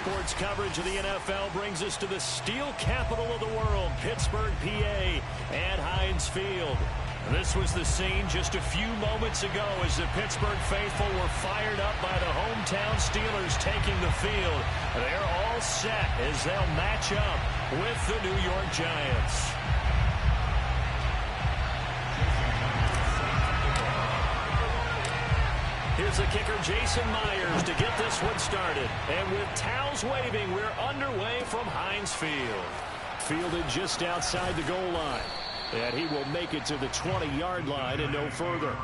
sports coverage of the NFL brings us to the steel capital of the world, Pittsburgh, PA, at Heinz Field. This was the scene just a few moments ago as the Pittsburgh faithful were fired up by the hometown Steelers taking the field. They're all set as they'll match up with the New York Giants. Here's the kicker, Jason Myers, to get this one started. And with towels waving, we're underway from Heinz Field. Fielded just outside the goal line. And he will make it to the 20-yard line and no further.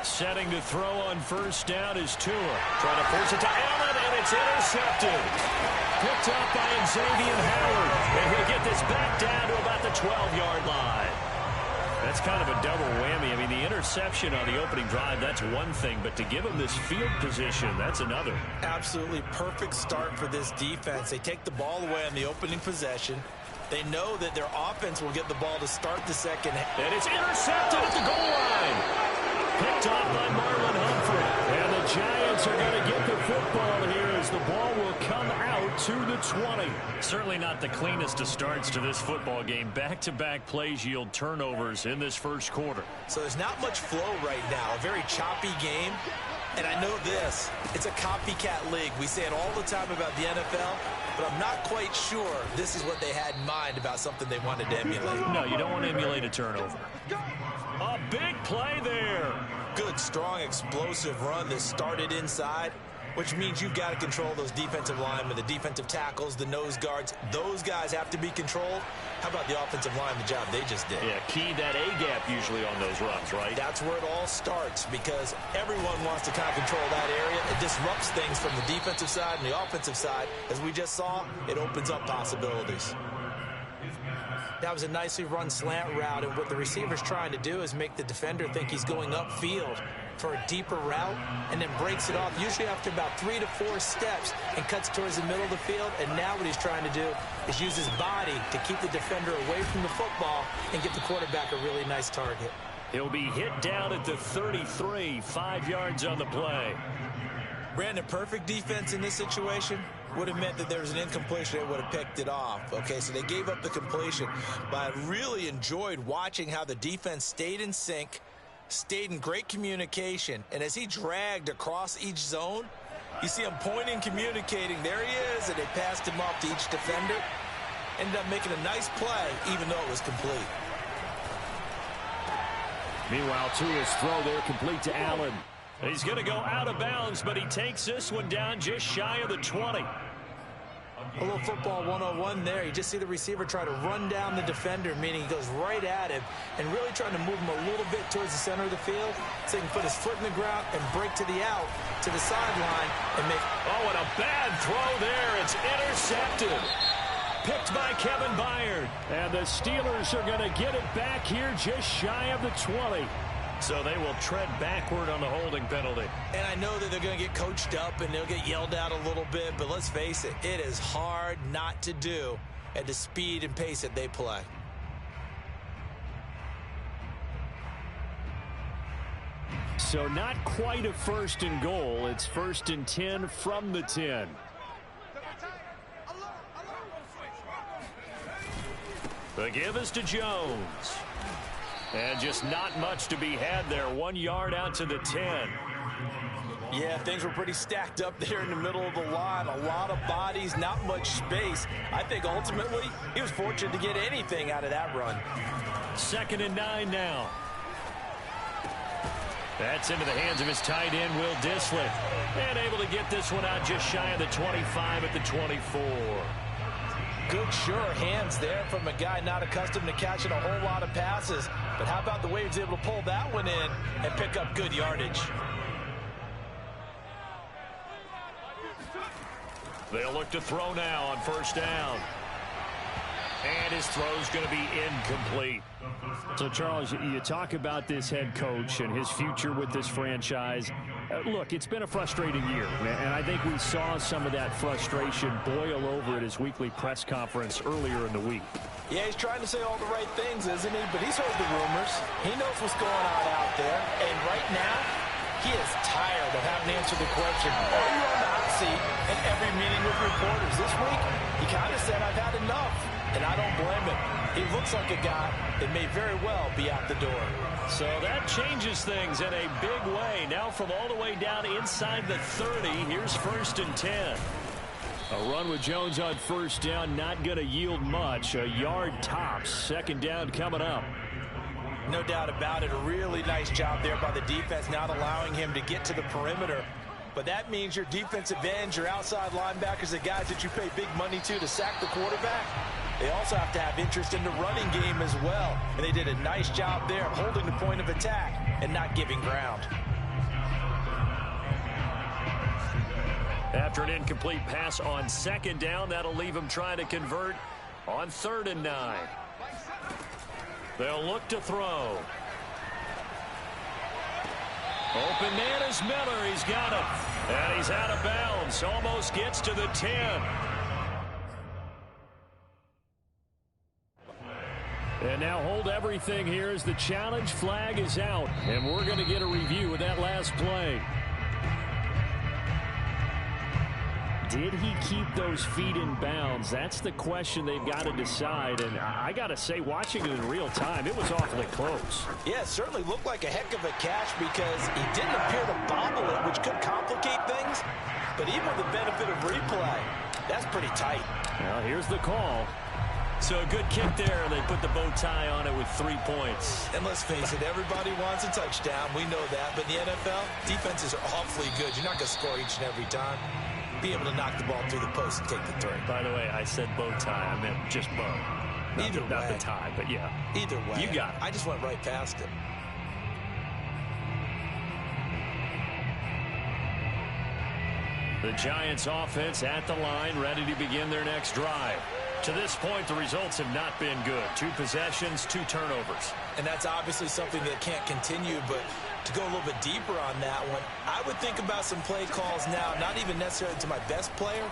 Setting to throw on first down is Tua. Trying to force it to Allen, and it's intercepted. Picked up by Xavier Howard. And he'll get this back down to about the 12-yard line. That's kind of a double whammy. I mean, the interception on the opening drive, that's one thing. But to give him this field position, that's another. Absolutely perfect start for this defense. They take the ball away on the opening possession. They know that their offense will get the ball to start the second. And it's intercepted at the goal line. Picked off by Marlon Humphrey. And the Giants are going to get the football here as the ball will come out to the 20. Certainly not the cleanest of starts to this football game. Back-to-back plays yield turnovers in this first quarter. So there's not much flow right now. A very choppy game. And I know this. It's a copycat league. We say it all the time about the NFL. But I'm not quite sure this is what they had in mind about something they wanted to emulate. No, you don't want to emulate a turnover. A big play there. Good, strong, explosive run that started inside, which means you've got to control those defensive linemen, the defensive tackles, the nose guards. Those guys have to be controlled. How about the offensive line, the job they just did? Yeah, key that A-gap usually on those runs, right? That's where it all starts because everyone wants to kind of control that area. It disrupts things from the defensive side and the offensive side. As we just saw, it opens up possibilities. That was a nicely run slant route, and what the receiver's trying to do is make the defender think he's going upfield for a deeper route and then breaks it off, usually after about 3 to 4 steps, and cuts towards the middle of the field. And now what he's trying to do is use his body to keep the defender away from the football and get the quarterback a really nice target. He'll be hit down at the 33, 5 yards on the play. Brandon, perfect defense in this situation would have meant that there was an incompletion. They would have picked it off. Okay, so they gave up the completion. But I really enjoyed watching how the defense stayed in sync, stayed in great communication, and as he dragged across each zone, you see him pointing, communicating. There he is, and they passed him off to each defender. Ended up making a nice play, even though it was complete. Meanwhile, Tua's throw there complete to Allen. He's going to go out of bounds, but he takes this one down just shy of the 20. A little football 101 there. You just see the receiver try to run down the defender, meaning he goes right at him and really trying to move him a little bit towards the center of the field so he can put his foot in the ground and break to the out, to the sideline, and make... Oh, and a bad throw there. It's intercepted. Picked by Kevin Byard. And the Steelers are going to get it back here just shy of the 20. So they will tread backward on the holding penalty. And I know that they're going to get coached up and they'll get yelled at a little bit, but let's face it, it is hard not to do at the speed and pace that they play. So not quite a 1st and goal. It's 1st and 10 from the 10. The give is to Jones. And just not much to be had there. 1 yard out to the 10. Yeah, things were pretty stacked up there in the middle of the line. A lot of bodies, not much space. I think ultimately he was fortunate to get anything out of that run. 2nd and 9 now. That's into the hands of his tight end, Will Dissly. And able to get this one out just shy of the 25 at the 24. Good, sure hands there from a guy not accustomed to catching a whole lot of passes. But how about the way he was able to pull that one in and pick up good yardage? They'll look to throw now on 1st down. And his throw's going to be incomplete. So, Charles, you talk about this head coach and his future with this franchise. Look, it's been a frustrating year, and I think we saw some of that frustration boil over at his weekly press conference earlier in the week. Yeah, he's trying to say all the right things, isn't he? But he's heard the rumors. He knows what's going on out there. And right now, he is tired of having to answer the question, are you on the hot seat in every meeting with reporters? This week, he kind of said, I've had enough. And I don't blame him. He looks like a guy that may very well be out the door. So that changes things in a big way. Now from all the way down inside the 30, here's 1st and 10. A run with Jones on 1st down, not going to yield much. A yard tops. 2nd down coming up. No doubt about it. A really nice job there by the defense, not allowing him to get to the perimeter. But that means your defensive ends, your outside linebackers, the guys that you pay big money to sack the quarterback, they also have to have interest in the running game as well. And they did a nice job there of holding the point of attack and not giving ground. After an incomplete pass on 2nd down, that'll leave him trying to convert on 3rd and 9. They'll look to throw. Open man is Miller. He's got it. And he's out of bounds. Almost gets to the 10. And now hold everything here as the challenge flag is out. And we're going to get a review of that last play. Did he keep those feet in bounds? That's the question they've got to decide. And I got to say, watching it in real time, it was awfully close. Yeah, it certainly looked like a heck of a catch because he didn't appear to bobble it, which could complicate things. But even with the benefit of replay, that's pretty tight. Well, here's the call. So a good kick there, and they put the bow tie on it with 3 points. And let's face it, everybody wants a touchdown. We know that. But in the NFL, defenses are awfully good. You're not going to score each and every time. Be able to knock the ball through the post and take the 3. By the way, I said bow tie. I meant just bow. Not the tie, but yeah. Either way. You got it. I just went right past it. The Giants offense at the line, ready to begin their next drive. To this point, the results have not been good. 2 possessions, 2 turnovers. And that's obviously something that can't continue, but to go a little bit deeper on that one, I would think about some play calls now, not even necessarily to my best player,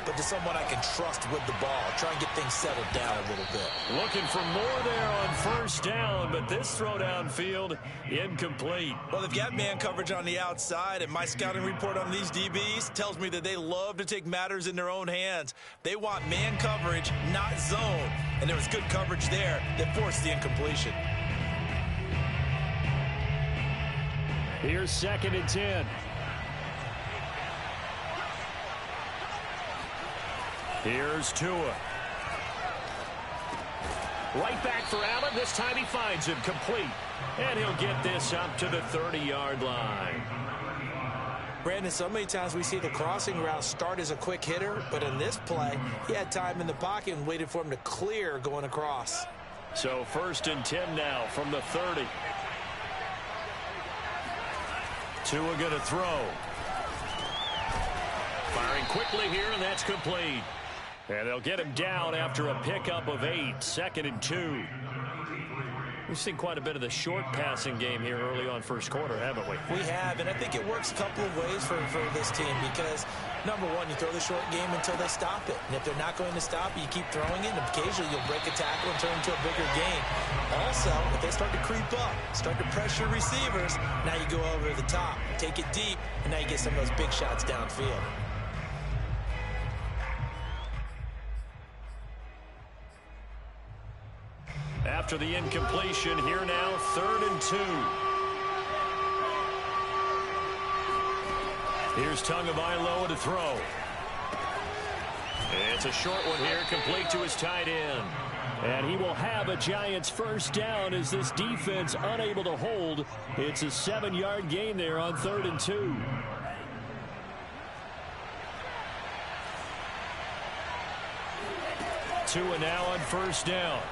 but to someone I can trust with the ball. Try and get things settled down a little bit. Looking for more there on 1st down, but this throw downfield incomplete. Well, they've got man coverage on the outside, and my scouting report on these DBs tells me that they love to take matters in their own hands. They want man coverage, not zone. And there was good coverage there that forced the incompletion. Here's 2nd and 10. Here's Tua. Right back for Allen. This time he finds him complete. And he'll get this up to the 30-yard line. Brandon, so many times we see the crossing route start as a quick hitter, but in this play, he had time in the pocket and waited for him to clear going across. So 1st and 10 now from the 30. Tua going to throw. Firing quickly here, and that's complete. And they'll get him down after a pickup of 8. 2nd and 2. We've seen quite a bit of the short passing game here early on 1st quarter, haven't we? We have, and I think it works a couple of ways for this team because, number one, you throw the short game until they stop it. And if they're not going to stop it, you keep throwing it, and occasionally you'll break a tackle and turn into a bigger gain. Also, if they start to creep up, start to pressure receivers, now you go over the top, take it deep, and now you get some of those big shots downfield. After the incompletion, here now, 3rd and 2. Here's Tagovailoa to throw. It's a short one here, complete to his tight end. And he will have a Giants 1st down as this defense unable to hold. It's a 7-yard gain there on 3rd and 2. Tua now on 1st down.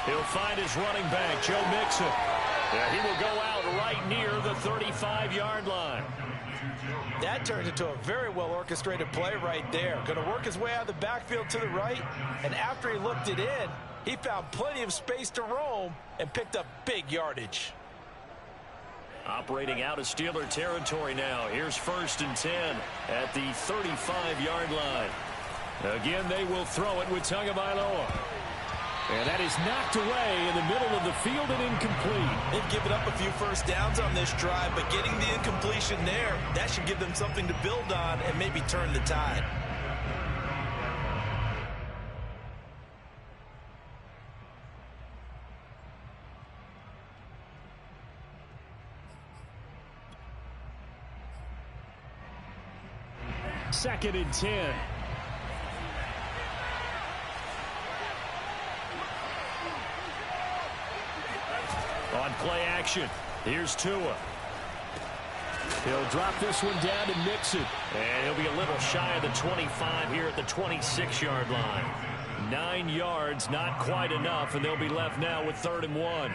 He'll find his running back, Joe Mixon. Yeah, he will go out right near the 35-yard line. That turned into a very well-orchestrated play right there. Going to work his way out of the backfield to the right, and after he looked it in, he found plenty of space to roam and picked up big yardage. Operating out of Steeler territory now. Here's 1st and 10 at the 35-yard line. Again, they will throw it with Tagovailoa. And that is knocked away in the middle of the field and incomplete. They've given up a few first downs on this drive, but getting the incompletion there, that should give them something to build on and maybe turn the tide. Second and 10. On play action, here's Tua. He'll drop this one down to Mixon. And he'll be a little shy of the 25 here at the 26-yard line. 9 yards, not quite enough, and they'll be left now with 3rd and 1.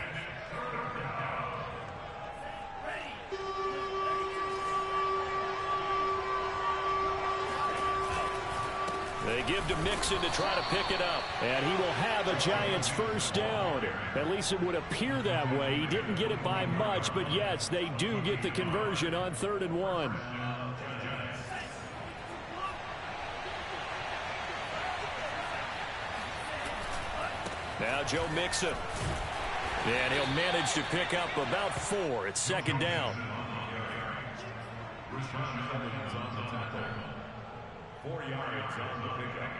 They give to Mixon to try to pick it up. And he will have a Giants first down. At least it would appear that way. He didn't get it by much, but yes, they do get the conversion on 3rd and 1. Now Joe Mixon. And he'll manage to pick up about 4. It's 2nd down. 4 yards on the pickup.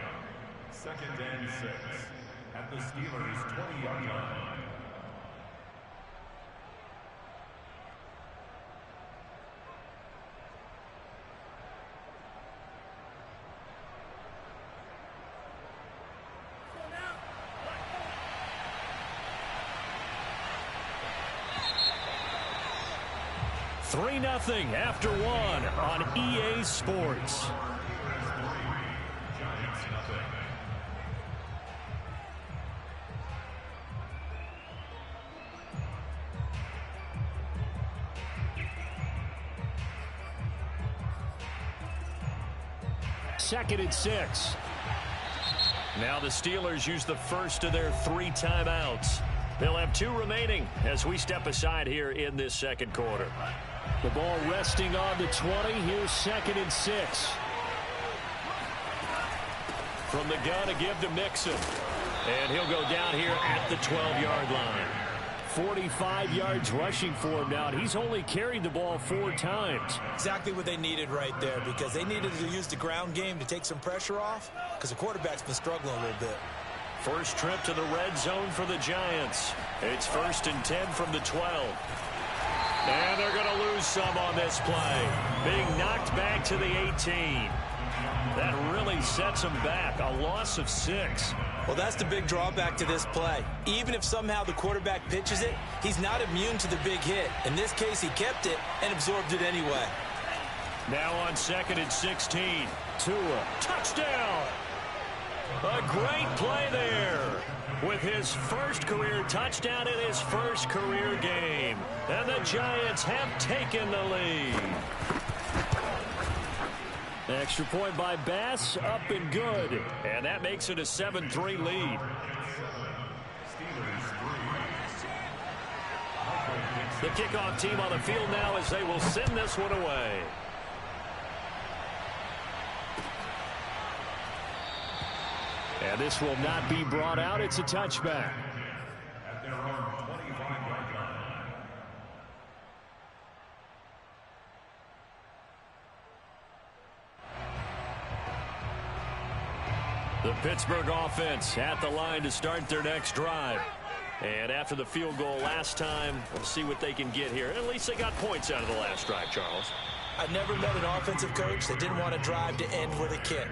2nd and 6 at the Steelers' 20-yard line. Three 0 after 1 on EA Sports. Second and 6. Now the Steelers use the first of their 3 timeouts. They'll have 2 remaining as we step aside here in this second quarter. The ball resting on the 20. Here's 2nd and 6. From the gun, a give to Mixon. And he'll go down here at the 12-yard line. 45 yards rushing for him now, and he's only carried the ball 4 times. Exactly what they needed right there, because they needed to use the ground game to take some pressure off, because the quarterback's been struggling a little bit. First trip to the red zone for the Giants. It's 1st and 10 from the 12. And they're going to lose some on this play. Being knocked back to the 18. That really sets them back. A loss of 6. Well, that's the big drawback to this play. Even if somehow the quarterback pitches it, he's not immune to the big hit. In this case, he kept it and absorbed it anyway. Now on 2nd and 16. Tua. Touchdown! A great play there. With his first career touchdown in his first career game. And the Giants have taken the lead. Extra point by Bass, up and good. And that makes it a 7-3 lead. The kickoff team on the field now as they will send this one away. And this will not be brought out. It's a touchback. At their own 25-yard line. The Pittsburgh offense at the line to start their next drive. And after the field goal last time, we'll see what they can get here. At least they got points out of the last drive, Charles. I've never met an offensive coach that didn't want to drive to end with a kick.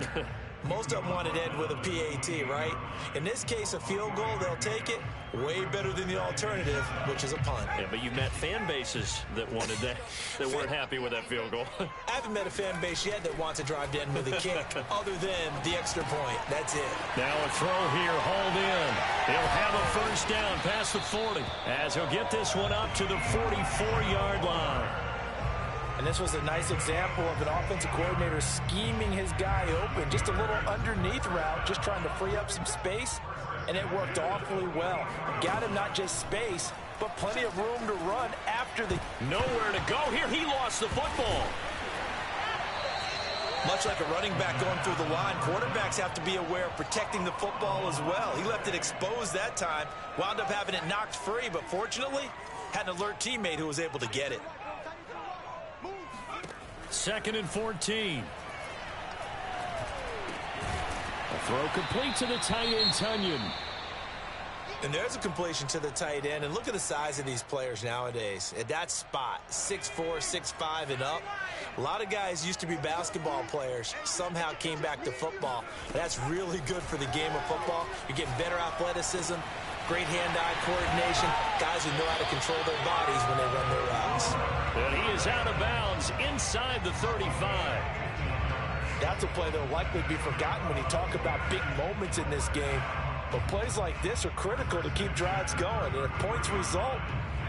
Most of them wanted to end with a PAT, right? In this case, a field goal, they'll take it. Way better than the alternative, which is a punt. Yeah, but you've met fan bases that wanted that, that weren't happy with that field goal. I haven't met a fan base yet that wants to drive to end with a kick, other than the extra point. That's it. Now a throw here, hauled in. He'll have a first down past the 40, as he'll get this one up to the 44-yard line. And this was a nice example of an offensive coordinator scheming his guy open. Just a little underneath route, just trying to free up some space, and it worked awfully well. Got him not just space, but plenty of room to run after the... Nowhere to go here. He lost the football. Much like a running back going through the line, quarterbacks have to be aware of protecting the football as well. He left it exposed that time, wound up having it knocked free, but fortunately, had an alert teammate who was able to get it. 2nd and 14. A throw complete to the tight end, Tunyon. And there's a completion to the tight end. And look at the size of these players nowadays. At that spot, 6'4", 6'5", and up. A lot of guys used to be basketball players, somehow came back to football. That's really good for the game of football. You're getting better athleticism, great hand-eye coordination, guys who know how to control their bodies when they run their routes. And he is out of bounds inside the 35. That's a play that will likely be forgotten when you talk about big moments in this game. But plays like this are critical to keep drives going. And if points result,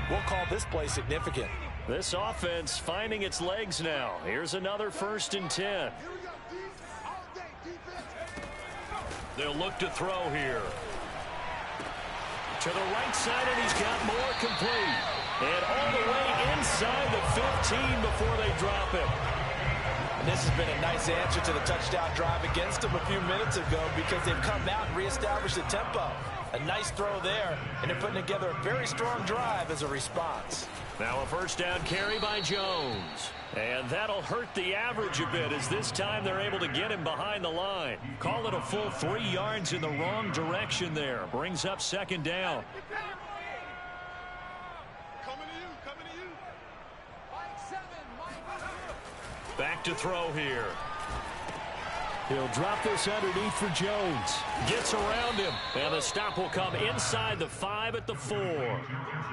we'll call this play significant. This offense finding its legs now. Here's another 1st and 10. They'll look to throw here. To the right side, and he's got more complete. And all the way inside the 15 before they drop it. And this has been a nice answer to the touchdown drive against them a few minutes ago because they've come out and reestablished the tempo. A nice throw there, and they're putting together a very strong drive as a response. Now a 1st down carry by Jones. And that'll hurt the average a bit as this time they're able to get him behind the line. Call it a full 3 yards in the wrong direction there. Brings up 2nd down. Back to throw here. He'll drop this underneath for Jones. Gets around him. And the stop will come inside the 5 at the 4.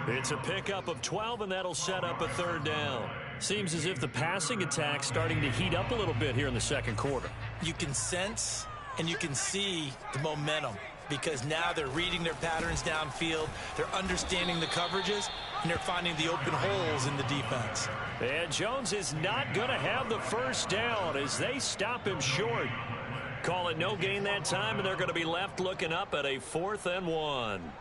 It's a pickup of 12, and that'll set up a 3rd down. Seems as if the passing attack's starting to heat up a little bit here in the 2nd quarter. You can sense and you can see the momentum because now they're reading their patterns downfield, they're understanding the coverages, and they're finding the open holes in the defense. And Jones is not going to have the 1st down as they stop him short. Call it no gain that time, and they're going to be left looking up at a 4th and 1.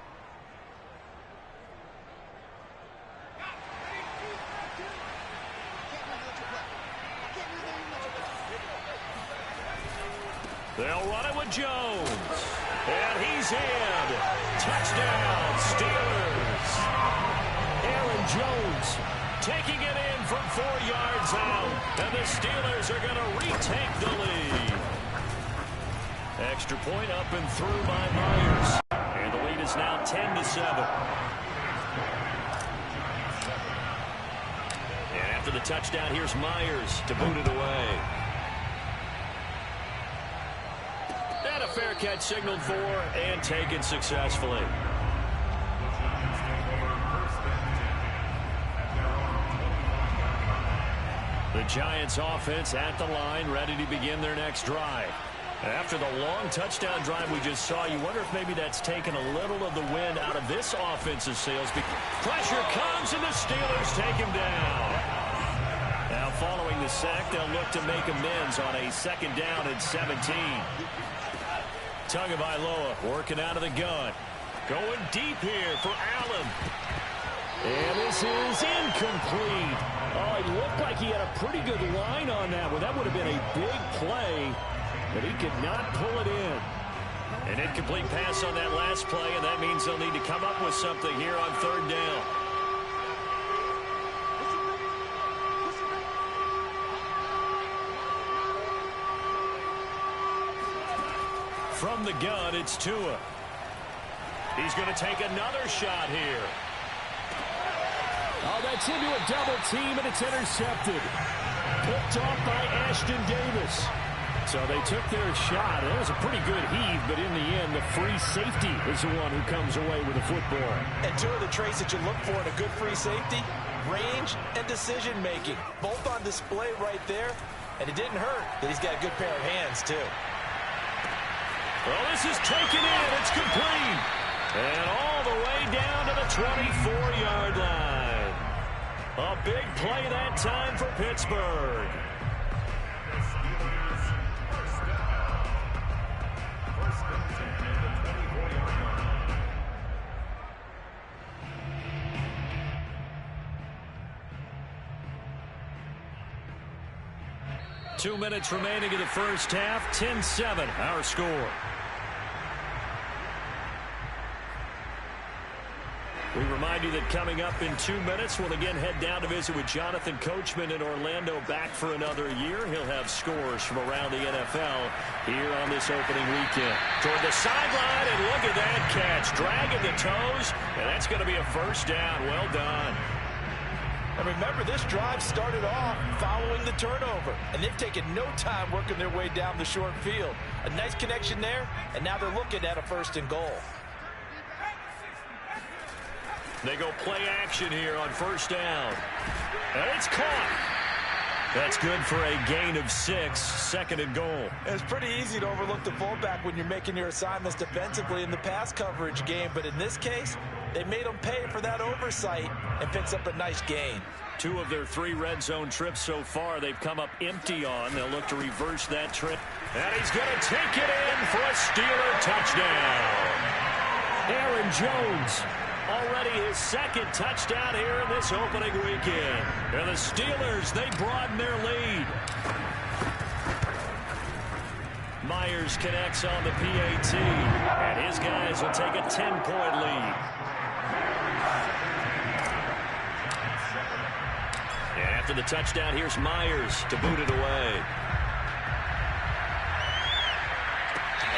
They'll run it with Jones. And he's in. Touchdown, Steelers. Aaron Jones taking it in from 4 yards out. And the Steelers are going to retake the lead. Extra point up and through by Myers. And the lead is now 10-7. And after the touchdown, here's Myers to boot it away. And a fair catch signaled for and taken successfully. The Giants offense at the line, ready to begin their next drive. After the long touchdown drive we just saw, you wonder if maybe that's taken a little of the wind out of this offensive sails. Pressure comes, and the Steelers take him down. Now following the sack, they'll look to make amends on a 2nd down and 17. Tagovailoa working out of the gun. Going deep here for Allen. And this is incomplete. Oh, it looked like he had a pretty good line on that one. That would have been a big play, but he could not pull it in. An incomplete pass on that last play, and that means they'll need to come up with something here on 3rd down. From the gun, it's Tua. He's going to take another shot here. Oh, that's into a double team, and it's intercepted. Picked off by Ashton Davis. So they took their shot. It was a pretty good heave, but in the end, the free safety is the one who comes away with the football. And 2 of the traits that you look for in a good free safety, range and decision-making. Both on display right there, and it didn't hurt that he's got a good pair of hands, too. Well, this is taken in. It's complete. And all the way down to the 24-yard line. A big play that time for Pittsburgh. 2 minutes remaining in the first half. 10-7, our score. We remind you that coming up in 2 minutes, we'll again head down to visit with Jonathan Coachman in Orlando, back for another year. He'll have scores from around the NFL here on this opening weekend. Toward the sideline, and look at that catch. Dragging the toes, and that's going to be a first down. Well done. And remember, this drive started off following the turnover, and they've taken no time working their way down the short field. A nice connection there, and now they're looking at a 1st and goal. They go play action here on 1st down. And it's caught. That's good for a gain of 6, 2nd and goal. It's pretty easy to overlook the fullback when you're making your assignments defensively in the pass coverage game, but in this case, they made him pay for that oversight and picks up a nice gain. 2 of their 3 red zone trips so far, they've come up empty on. They'll look to reverse that trip. And he's going to take it in for a Steeler touchdown. Aaron Jones. Already his 2nd touchdown here in this opening weekend. And the Steelers, they broaden their lead. Myers connects on the PAT. And his guys will take a 10-point lead. And after the touchdown, here's Myers to boot it away.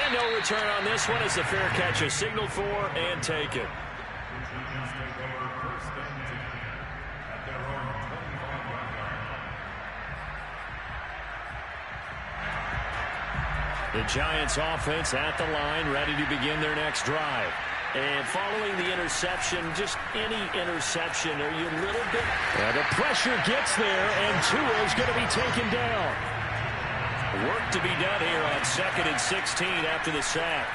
And no return on this one as the fair catch is signaled for and taken. The Giants offense at the line, ready to begin their next drive. And following the interception, just any interception, are you a little bit... Yeah, the pressure gets there, and Tua's going to be taken down. Work to be done here on 2nd and 16 after the sack.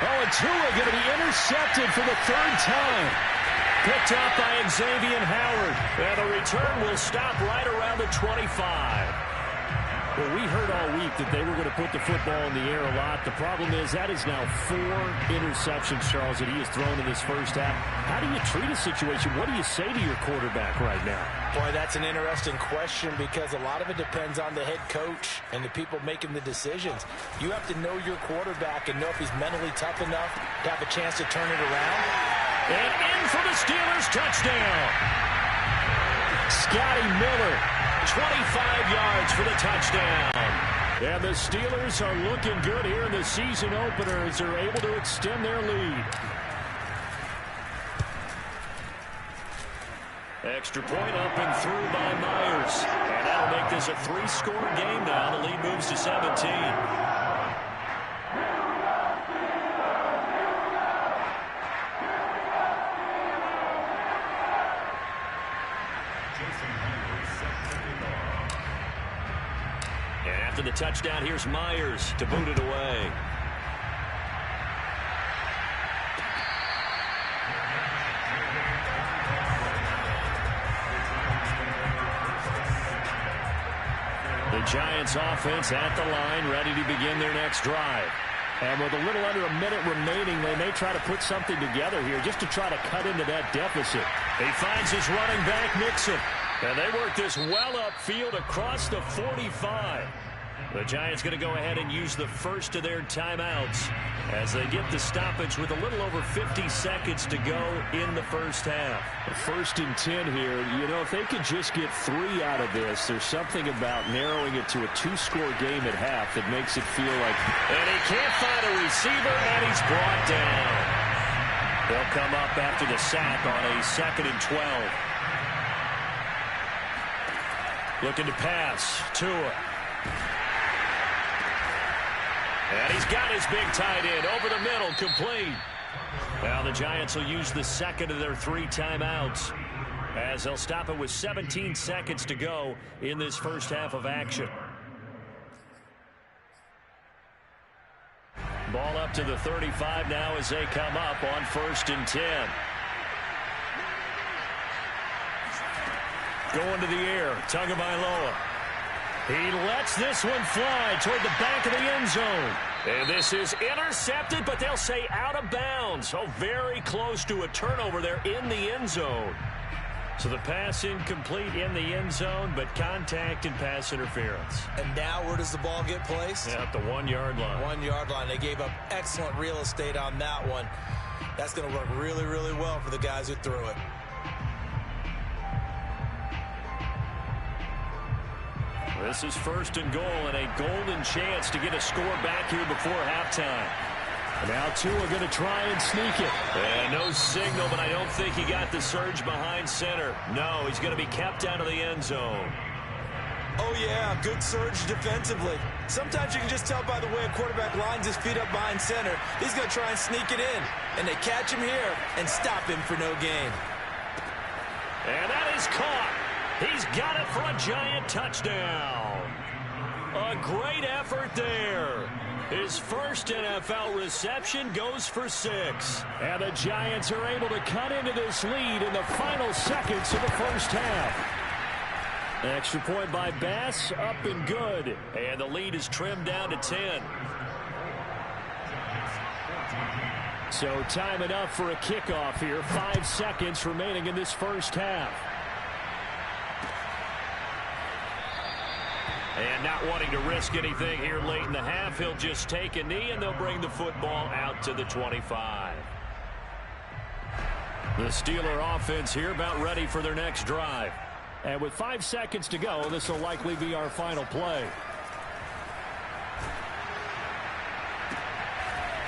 Oh, and Tua going to be intercepted for the 3rd time. Picked up by Xavier Howard. And the return will stop right around the 25. Well, we heard all week that they were going to put the football in the air a lot. The problem is that is now 4 interceptions, Charles, that he has thrown in this first half. How do you treat a situation? What do you say to your quarterback right now? Boy, that's an interesting question because a lot of it depends on the head coach and the people making the decisions. You have to know your quarterback and know if he's mentally tough enough to have a chance to turn it around. And in for the Steelers touchdown. Scotty Miller, 25 yards for the touchdown. And the Steelers are looking good here in the season opener as they're able to extend their lead. Extra point up and through by Myers. And that'll make this a 3-score game now. The lead moves to 17. After the touchdown, here's Myers to boot it away. The Giants offense at the line, ready to begin their next drive. And with a little under a minute remaining, they may try to put something together here just to try to cut into that deficit. He finds his running back, Mixon. And they work this well upfield across the 45. The Giants going to go ahead and use the first of their timeouts as they get the stoppage with a little over 50 seconds to go in the first half. 1st and 10 here. You know, if they could just get 3 out of this, there's something about narrowing it to a 2-score game at half that makes it feel like... And he can't find a receiver, and he's brought down. They'll come up after the sack on a 2nd and 12. Looking to pass. Tua. And he's got his big tight end over the middle, complete. Now the Giants will use the 2nd of their 3 timeouts as they'll stop it with 17 seconds to go in this first half of action. Ball up to the 35 now as they come up on 1st and 10. Going to the air, Tagovailoa. He lets this one fly toward the back of the end zone. And this is intercepted, but they'll say out of bounds. So very close to a turnover there in the end zone. So the pass incomplete in the end zone, but contact and pass interference. And now where does the ball get placed? Yeah, at the 1-yard line. 1-yard line. They gave up excellent real estate on that one. That's going to work really, really well for the guys who threw it. This is 1st and goal and a golden chance to get a score back here before halftime. Now Tua going to try and sneak it. And no signal, but I don't think he got the surge behind center. No, he's going to be kept out of the end zone. Oh, yeah, good surge defensively. Sometimes you can just tell by the way a quarterback lines his feet up behind center. He's going to try and sneak it in. And they catch him here and stop him for no gain. And that is caught. He's got it for a Giant touchdown. A great effort there. His first NFL reception goes for 6. And the Giants are able to cut into this lead in the final seconds of the first half. Extra point by Bass, up and good. And the lead is trimmed down to 10. So time enough for a kickoff here. 5 seconds remaining in this first half. And not wanting to risk anything here late in the half, he'll just take a knee, and they'll bring the football out to the 25. The Steeler offense here about ready for their next drive. And with 5 seconds to go, this will likely be our final play.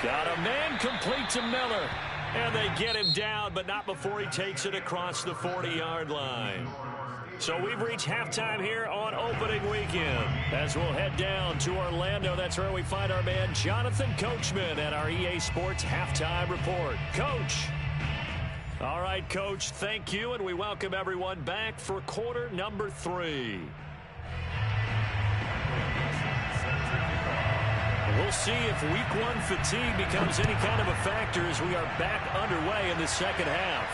Got a man complete to Miller. And they get him down, but not before he takes it across the 40-yard line. So we've reached halftime here on opening weekend. As we'll head down to Orlando, that's where we find our man Jonathan Coachman at our EA Sports Halftime Report. Coach. All right, Coach, thank you, and we welcome everyone back for quarter number 3. We'll see if week 1 fatigue becomes any kind of a factor as we are back underway in the second half.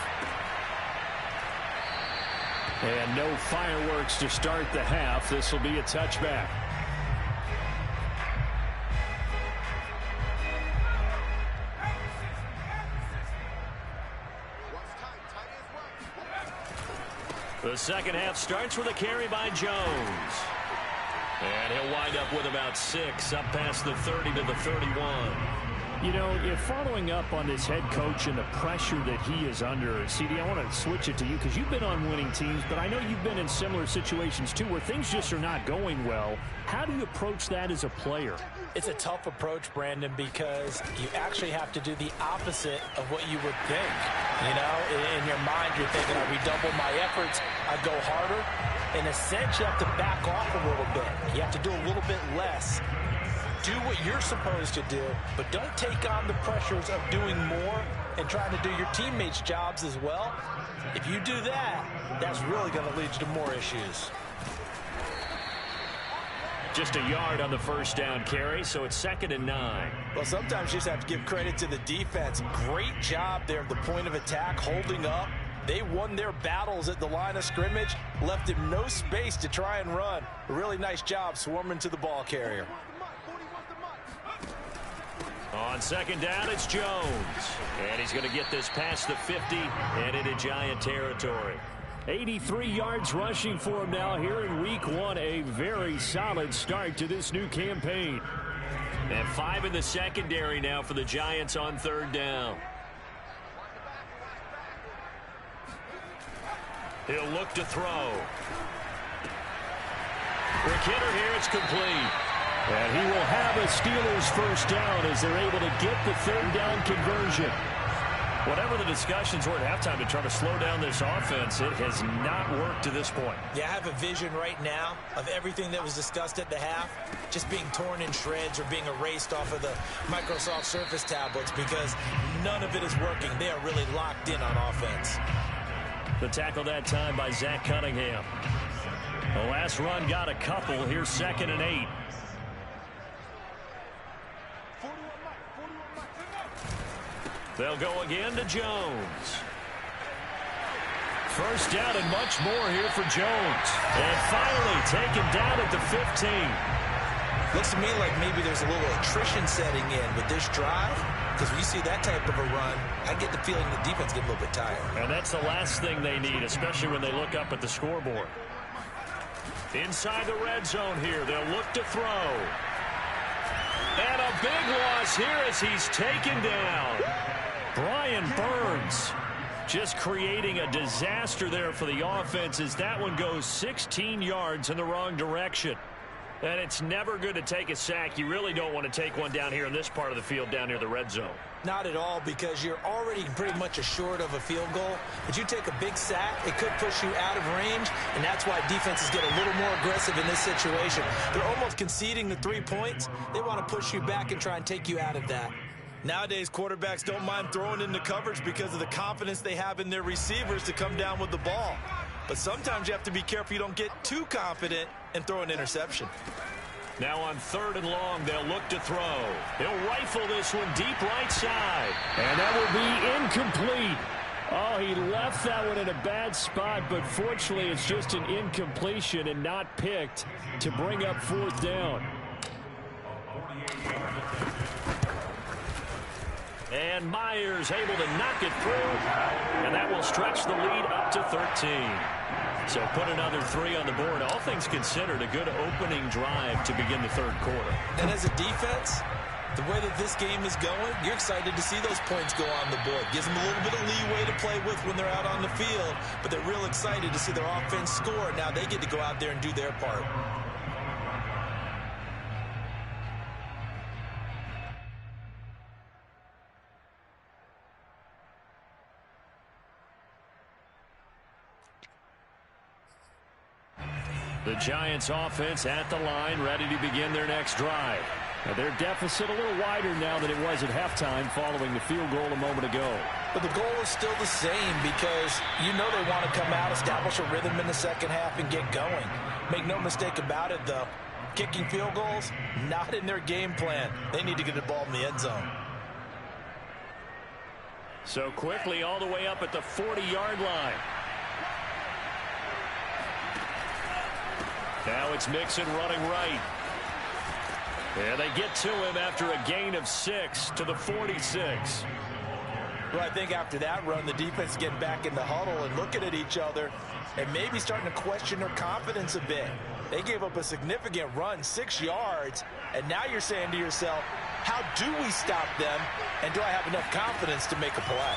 And no fireworks to start the half. This will be a touchback. The second half starts with a carry by Jones. And he'll wind up with about 6, up past the 30 to the 31. You know, if following up on this head coach and the pressure that he is under, CD, I want to switch it to you because you've been on winning teams, but I know you've been in similar situations too where things just are not going well. How do you approach that as a player? It's a tough approach, Brandon, because you actually have to do the opposite of what you would think. You know, in your mind, you're thinking, I redouble my efforts, I go harder. In a sense, you have to back off a little bit. You have to do a little bit less. Do what you're supposed to do, but don't take on the pressures of doing more and trying to do your teammates' jobs as well. If you do that, that's really going to lead you to more issues. Just a yard on the first down carry, so it's 2nd and 9. Well, sometimes you just have to give credit to the defense. Great job there at the point of attack, holding up. They won their battles at the line of scrimmage, left him no space to try and run. A really nice job swarming to the ball carrier. On 2nd down, it's Jones. And he's going to get this past the 50 and into Giant territory. 83 yards rushing for him now here in week 1. A very solid start to this new campaign. And 5 in the secondary now for the Giants on 3rd down. He'll look to throw. For Kidder here, it's complete. And he will have a Steelers first down as they're able to get the 3rd down conversion. Whatever the discussions were at halftime to try to slow down this offense, it has not worked to this point. Yeah, I have a vision right now of everything that was discussed at the half just being torn in shreds or being erased off of the Microsoft Surface tablets because none of it is working. They are really locked in on offense. The tackle that time by Zach Cunningham. The last run got a couple. Here's 2nd and 8. They'll go again to Jones. First down and much more here for Jones. And finally taken down at the 15. Looks to me like maybe there's a little attrition setting in with this drive. Because when you see that type of a run, I get the feeling the defense get a little bit tired. And that's the last thing they need, especially when they look up at the scoreboard. Inside the red zone here, they'll look to throw. And a big loss here as he's taken down. Brian Burns just creating a disaster there for the offense as that one goes 16 yards in the wrong direction. And it's never good to take a sack. You really don't want to take one down here in this part of the field down near the red zone. Not at all, because you're already pretty much assured of a field goal. But you take a big sack, it could push you out of range, and that's why defenses get a little more aggressive in this situation. They're almost conceding the 3 points. They want to push you back and try and take you out of that. Nowadays, quarterbacks don't mind throwing into coverage because of the confidence they have in their receivers to come down with the ball. But sometimes you have to be careful you don't get too confident and throw an interception. Now on 3rd and long, they'll look to throw. He'll rifle this one deep right side. And that will be incomplete. Oh, he left that one in a bad spot, but fortunately it's just an incompletion and not picked to bring up 4th down. And Myers able to knock it through, and that will stretch the lead up to 13. So put another 3 on the board. All things considered, a good opening drive to begin the 3rd quarter. And as a defense, the way that this game is going, you're excited to see those points go on the board. Gives them a little bit of leeway to play with when they're out on the field, but they're real excited to see their offense score. Now they get to go out there and do their part. The Giants offense at the line, ready to begin their next drive. Now their deficit a little wider now than it was at halftime following the field goal a moment ago. But the goal is still the same because you know they want to come out, establish a rhythm in the second half, and get going. Make no mistake about it, though. Kicking field goals, not in their game plan. They need to get the ball in the end zone. So quickly all the way up at the 40-yard line. Now it's Mixon running right. And they get to him after a gain of 6 to the 46. Well, I think after that run, the defense getting back in the huddle and looking at each other and maybe starting to question their confidence a bit. They gave up a significant run, 6 yards, and now you're saying to yourself, how do we stop them, and do I have enough confidence to make a play?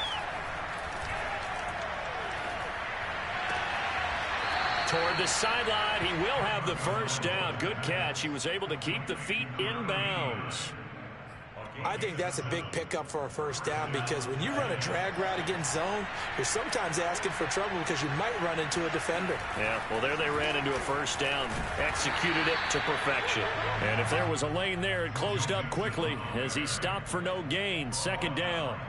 Toward the sideline, he will have the first down. Good catch. He was able to keep the feet in bounds. I think that's a big pickup for a first down because when you run a drag route against zone, you're sometimes asking for trouble because you might run into a defender. Yeah, well, there they ran into a first down, executed it to perfection. And if there was a lane there, it closed up quickly as he stopped for no gain. 2nd down.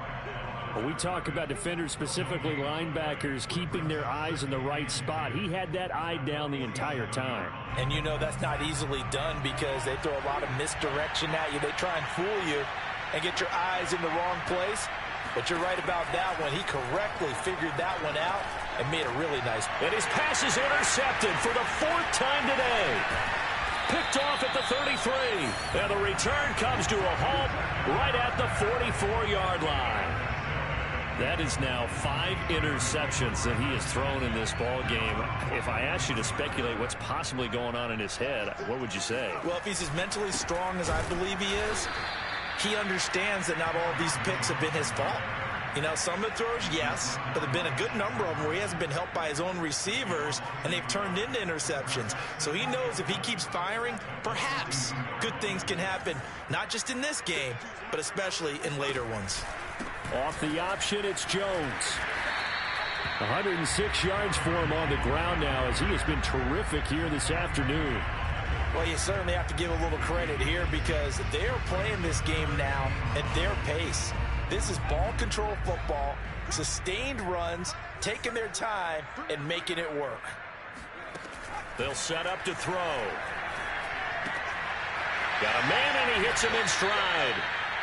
When we talk about defenders, specifically linebackers, keeping their eyes in the right spot, he had that eye down the entire time. And you know that's not easily done because they throw a lot of misdirection at you. They try and fool you and get your eyes in the wrong place. But you're right about that one. He correctly figured that one out and made a really nice play. And his pass is intercepted for the 4th time today. Picked off at the 33. And the return comes to a halt right at the 44-yard line. That is now 5 interceptions that he has thrown in this ball game. If I asked you to speculate what's possibly going on in his head, what would you say? Well, if he's as mentally strong as I believe he is, he understands that not all of these picks have been his fault. You know, some of the throws, yes, but there have been a good number of them where he hasn't been helped by his own receivers, and they've turned into interceptions. So he knows if he keeps firing, perhaps good things can happen, not just in this game, but especially in later ones. Off the option, it's Jones. 106 yards for him on the ground now as he has been terrific here this afternoon. Well, you certainly have to give a little credit here because they're playing this game now at their pace. This is ball control football, sustained runs, taking their time, and making it work. They'll set up to throw. Got a man, and he hits him in stride.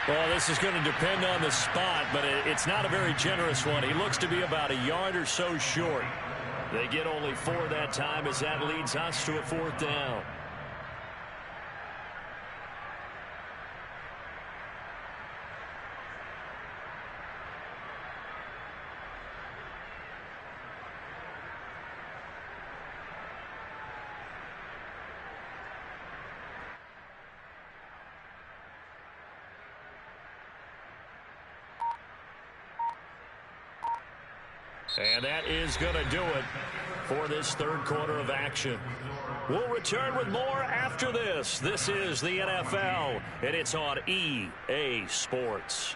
Well, this is going to depend on the spot, but it's not a very generous one. He looks to be about a yard or so short. They get only 4 that time as that leads us to a 4th down. And that is going to do it for this third quarter of action. We'll return with more after this. This is the NFL, and it's on EA Sports.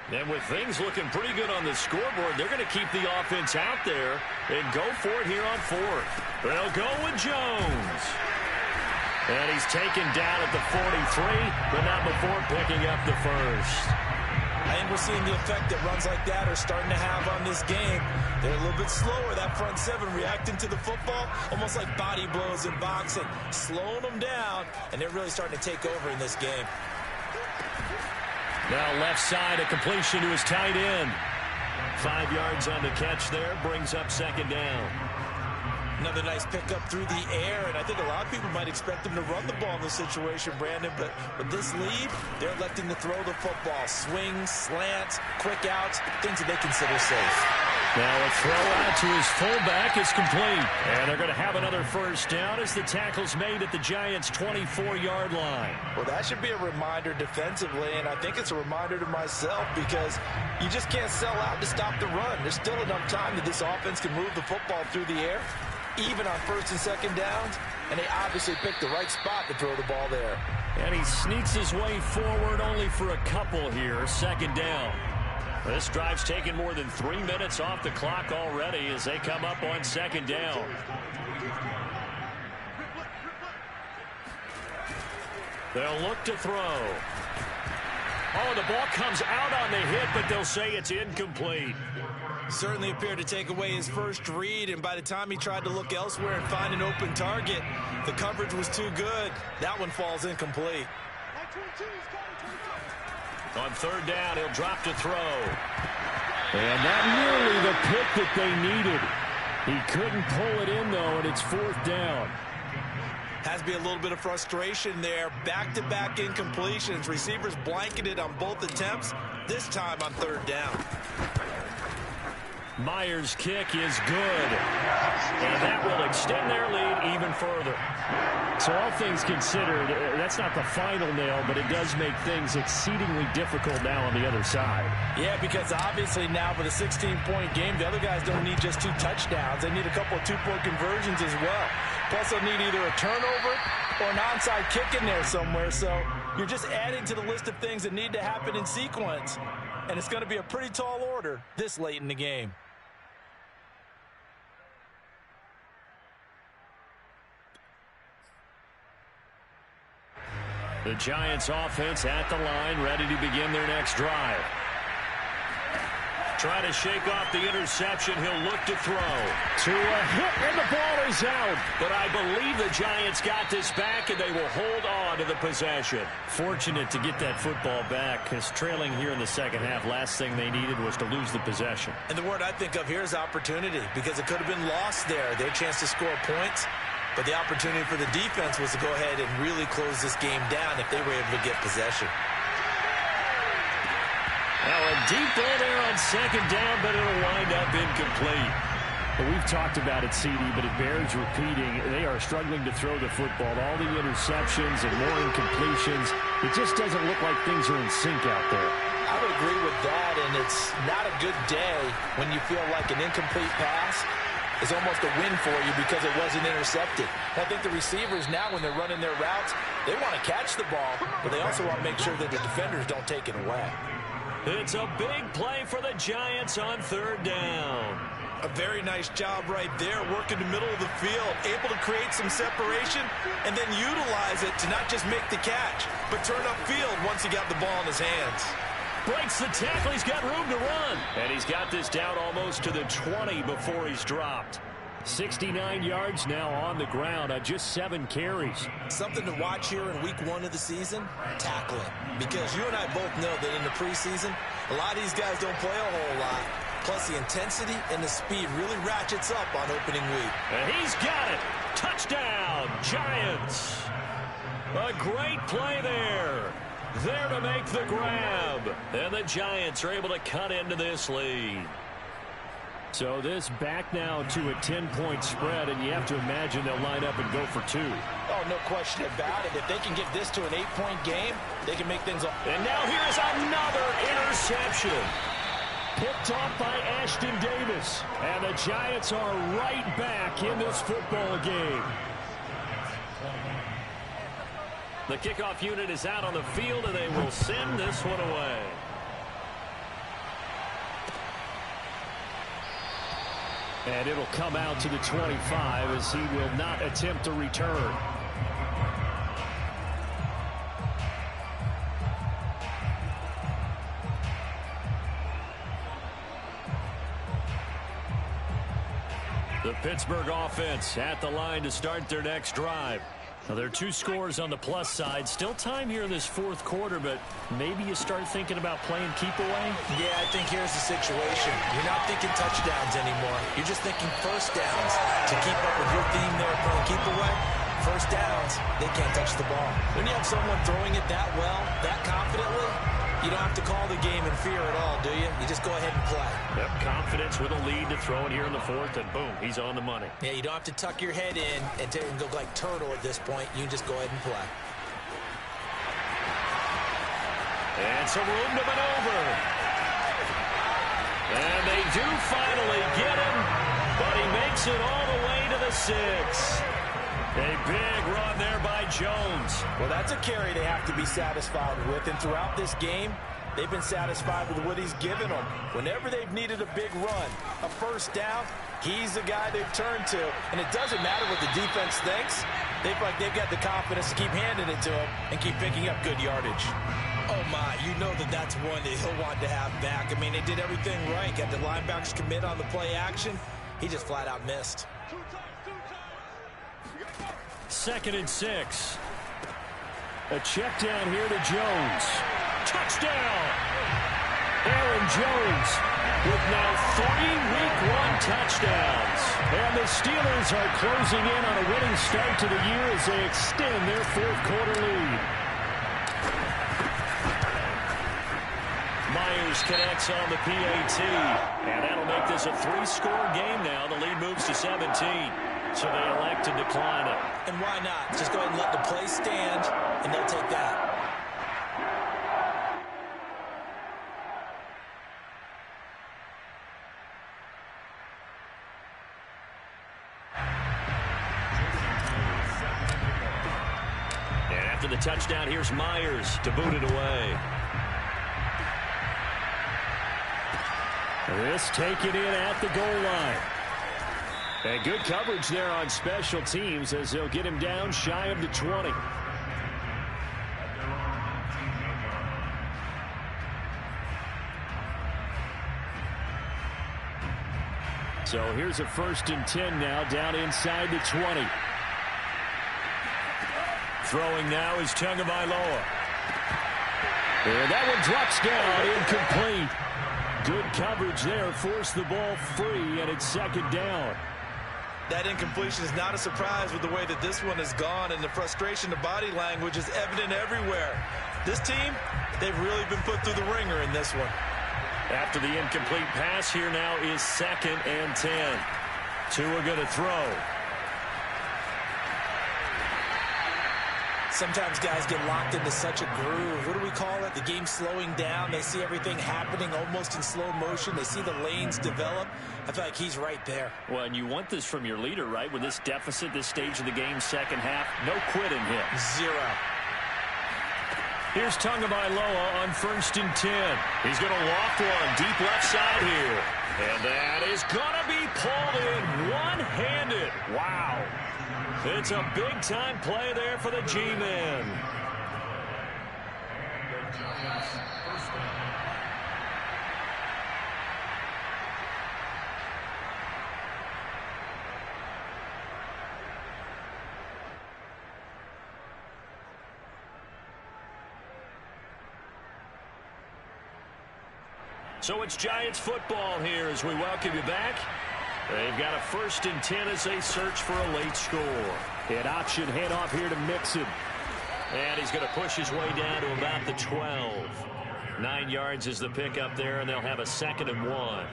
And with things looking pretty good on the scoreboard, they're going to keep the offense out there and go for it here on fourth. They'll go with Jones. And he's taken down at the 43, but not before picking up the first. I think we're seeing the effect that runs like that are starting to have on this game. They're a little bit slower, that front seven, reacting to the football, almost like body blows in boxing, slowing them down, and they're really starting to take over in this game. Now left side, a completion to his tight end. 5 yards on the catch there, brings up second down. Another nice pickup through the air, and I think a lot of people might expect him to run the ball in this situation, Brandon, but with this lead, they're electing to throw the football. Swings, slants, quick outs, things that they consider safe. Now a throw out to his fullback is complete, and they're going to have another first down as the tackle's made at the Giants' 24-yard line. Well, that should be a reminder defensively, and I think it's a reminder to myself because you just can't sell out to stop the run. There's still enough time that this offense can move the football through the air, even on first and second downs, and they obviously picked the right spot to throw the ball there. And he sneaks his way forward only for a couple here, second down. This drive's taken more than 3 minutes off the clock already as they come up on second down. They'll look to throw. Oh, the ball comes out on the hit, but they'll say it's incomplete. Certainly appeared to take away his first read, and by the time he tried to look elsewhere and find an open target, the coverage was too good. That one falls incomplete. On third down, he'll drop to throw. And not nearly the pick that they needed. He couldn't pull it in, though, and it's fourth down. Has to be a little bit of frustration there. Back-to-back incompletions. Receivers blanketed on both attempts, this time on third down. Myers' kick is good. And that will extend their lead even further. So all things considered, that's not the final nail, but it does make things exceedingly difficult now on the other side. Yeah, because obviously now with a 16-point game, the other guys don't need just 2 touchdowns. They need a couple of 2-point conversions as well. Plus they'll need either a turnover or an onside kick in there somewhere. So you're just adding to the list of things that need to happen in sequence. And it's going to be a pretty tall order this late in the game. The Giants offense at the line, ready to begin their next drive. Trying to shake off the interception. He'll look to throw. To a hit, and the ball is out. But I believe the Giants got this back, and they will hold on to the possession. Fortunate to get that football back, because trailing here in the second half, last thing they needed was to lose the possession. And the word I think of here is opportunity, because it could have been lost there. Their chance to score points. But the opportunity for the defense was to go ahead and really close this game down if they were able to get possession. Now a deep ball there on second down, but it'll wind up incomplete. Well, we've talked about it, CD, but it bears repeating. They are struggling to throw the football. All the interceptions and more incompletions. It just doesn't look like things are in sync out there. I would agree with that, and it's not a good day when you feel like an incomplete pass is almost a win for you because it wasn't intercepted. I think the receivers now, when they're running their routes, they want to catch the ball, but they also want to make sure that the defenders don't take it away. It's a big play for the Giants on third down. A very nice job right there, working the middle of the field, able to create some separation and then utilize it to not just make the catch, but turn upfield once he got the ball in his hands. Breaks the tackle. He's got room to run. And he's got this down almost to the 20 before he's dropped. 69 yards now on the ground on just 7 carries. Something to watch here in week 1 of the season, tackling. Because you and I both know that in the preseason, a lot of these guys don't play a whole lot. Plus the intensity and the speed really ratchets up on opening week. And he's got it. Touchdown, Giants. A great play there. There to make the grab. And the Giants are able to cut into this lead. So this back now to a 10-point spread, and you have to imagine they'll line up and go for 2. Oh, no question about it. If they can get this to an 8-point game, they can make things up. And now here's another interception. picked off by Ashton Davis. And the Giants are right back in this football game. The kickoff unit is out on the field, and they will send this one away. And it'll come out to the 25 as he will not attempt to return. The Pittsburgh offense at the line to start their next drive. Now, there are 2 scores on the plus side. Still time here in this fourth quarter, but maybe you start thinking about playing keep away? Yeah, I think here's the situation. You're not thinking touchdowns anymore. You're just thinking first downs. To keep up with your theme there, playing keep away, first downs, they can't touch the ball. When you have someone throwing it that well, that confidently, you don't have to call the game in fear at all, do you? You just go ahead and play. Yep, confidence with a lead to throw it here in the fourth, and boom, he's on the money. Yeah, you don't have to tuck your head in and go like turtle at this point. You can just go ahead and play. And some room to maneuver. And they do finally get him, but he makes it all the way to the 6. A big run there by Jones. Well, that's a carry they have to be satisfied with. And throughout this game, they've been satisfied with what he's given them. Whenever they've needed a big run, a first down, he's the guy they've turned to. And it doesn't matter what the defense thinks. They've got the confidence to keep handing it to him and keep picking up good yardage. Oh, my. You know that's one that he'll want to have back. I mean, they did everything right. Got the linebackers commit on the play action. He just flat out missed. 2nd and 6. A check down here to Jones. Touchdown! Aaron Jones with now 3 Week 1 touchdowns. And the Steelers are closing in on a winning start to the year as they extend their fourth quarter lead. Myers connects on the PAT. And that'll make this a 3-score game now. The lead moves to 17. So they elect to decline it. And why not? Just go ahead and let the play stand, and they'll take that. And after the touchdown, here's Myers to boot it away. This taken in at the goal line. And good coverage there on special teams as they'll get him down shy of the 20. So here's a 1st and 10 now down inside the 20. Throwing now is Tagovailoa. And that one drops down, incomplete. Good coverage there, forced the ball free, and it's 2nd down. That incompletion is not a surprise with the way that this one has gone, and the frustration, the body language is evident everywhere. This team, they've really been put through the ringer in this one. After the incomplete pass, here now is 2nd and 10. 2 are going to throw. Sometimes guys get locked into such a groove. What do we call it? The game slowing down. They see everything happening almost in slow motion. They see the lanes develop. I feel like he's right there. Well, and you want this from your leader, right? With this deficit, this stage of the game, second half, no quitting him. 0. Here's Tagovailoa on 1st and 10. He's going to loft one deep left side here. And that is going to be pulled in one-handed. Wow. It's a big-time play there for the G-Men. So it's Giants football here as we welcome you back. They've got a 1st and 10 as they search for a late score. An option handoff here to Mixon. And he's going to push his way down to about the 12. 9 yards is the pickup there, and they'll have a 2nd and 1.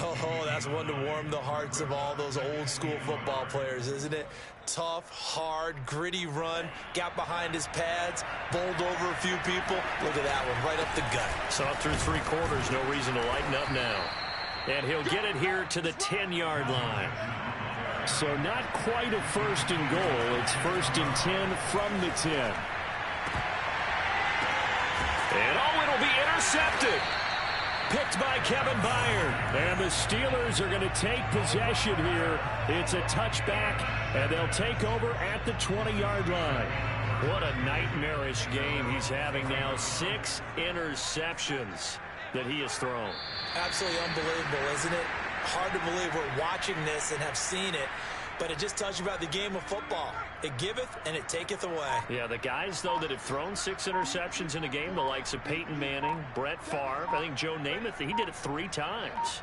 Oh, that's one to warm the hearts of all those old school football players, isn't it? Tough, hard, gritty run, got behind his pads, bowled over a few people. Look at that one, right up the gut. Saw through 3 quarters, no reason to lighten up now. And he'll get it here to the 10-yard line. So not quite a first and goal. It's first and 10 from the 10. And it'll be intercepted. Picked by Kevin Byard. And the Steelers are going to take possession here. It's a touchback, and they'll take over at the 20-yard line. What a nightmarish game he's having now. 6 interceptions that he has thrown. Absolutely unbelievable, isn't it? Hard to believe we're watching this and have seen it, but it just tells you about the game of football. It giveth and it taketh away. Yeah, the guys, though, that have thrown 6 interceptions in a game, the likes of Peyton Manning, Brett Favre, I think Joe Namath, he did it 3 times.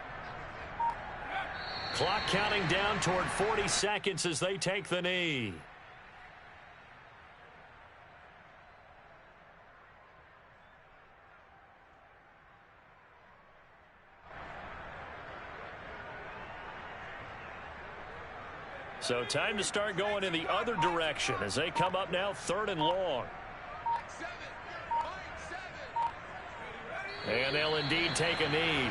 Clock counting down toward 40 seconds as they take the knee. So time to start going in the other direction as they come up now 3rd and long. And they'll indeed take a knee.